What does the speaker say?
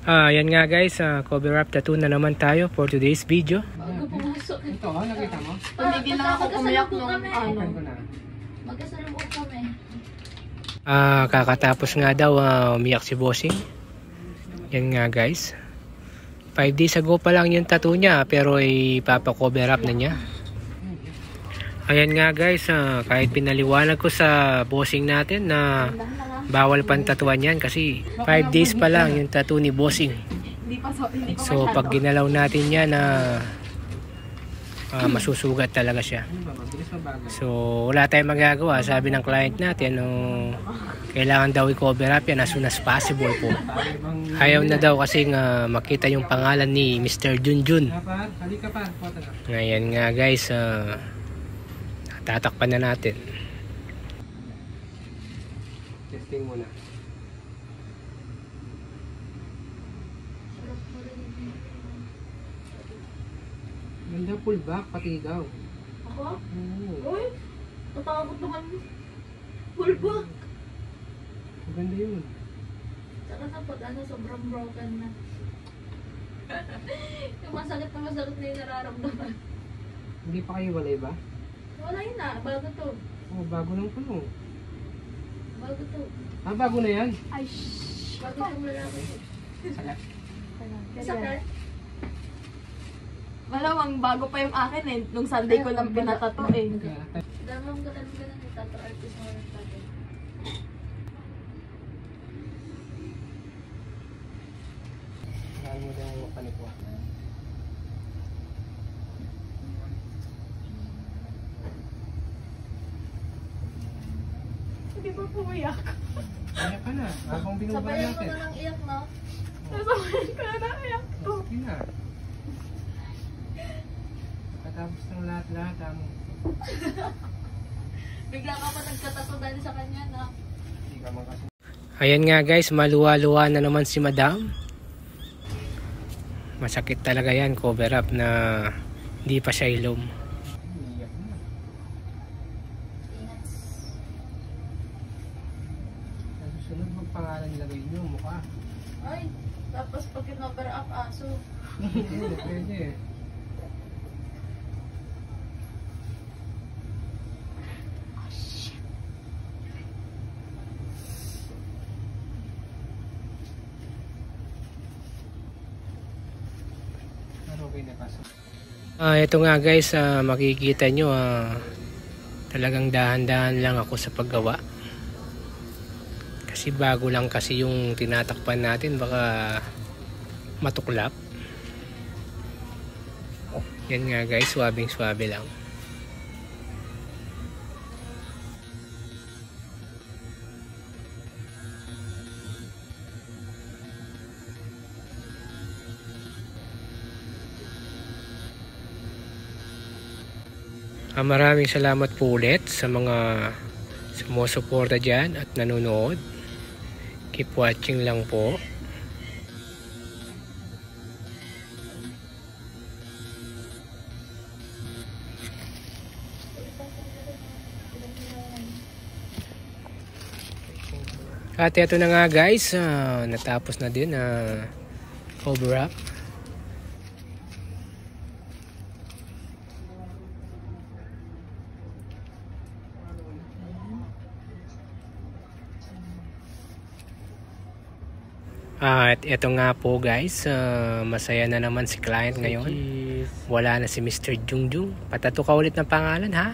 Yan nga guys, cover up tattoo na naman tayo for today's video. Bago pumasok. Ito, nakita mo? Hindi lang ako umiyak nung ano. Magkasalubong kami. Kakatapos nga daw umiyak si Bossing. Yan nga guys. 5 days ago pa lang yung tattoo niya pero ipapa-cover up na niya. Ayan nga guys, kahit pinaliwanag ko sa Bossing natin na bawal pantatuan yan kasi 5 days pa lang yung tattoo ni Bossing. So pag ginalaw natin yan masusugat talaga siya. So wala tayong magagawa. Sabi ng client natin kailangan daw i-cover up yan as soon as possible po. Ayaw na daw kasi makita yung pangalan ni Mr. Junjun. Ngayon nga guys, tatakpan na natin. Testing muna. Ganda pull back pati daw. Ako? Uy! Natakot naman. Full back. Maganda yun. Saka sa pag sobrang broken na. Yung masakit na yung nararamdaman. Hindi pa kayo walay ba? Wala yun na. Bago to. Oh, bago lang po. Bago to. Bago na yan? Ay, shhh. Bago itong lalaki. Salat. Sakit? Malamang bago pa yung akin eh. Nung Sunday ko lang pinatato eh. Damang ganun eh. Tattoo artist mo rin tayo. Kaya mo daw yung paniko. Hindi ba pumiyak? Kaya ka na. Habang binubara Sabayan mo natin. na ng iyak, no? Nasabayan ka na iyak to. Okay na. Katapos ng lahat-lahat Bigla ka pa nagkatato dahil sa kanya, no? Hindi ka makasi. Ayan nga guys, maluwa-luwa na naman si Madam. Masakit talaga yan, cover up na hindi pa siya ilom. Susunod magpangalan nilagay nyo, mukha. Ay, tapos pag in-over up aso. Pwede. Ito nga guys, makikita nyo talagang dahan-dahan lang ako sa paggawa kasi bago lang kasi yung tinatakpan natin, baka matuklap. Yan nga guys, swabing swabe lang. Maraming salamat po ulit sa mga sumusuporta dyan at nanonood. Keep watching lang po. At ito na nga guys, natapos na din cover up. At ito nga po guys, masaya na naman si client ngayon. Wala na si Mr. Junjun. Patato ka ulit ng pangalan ha?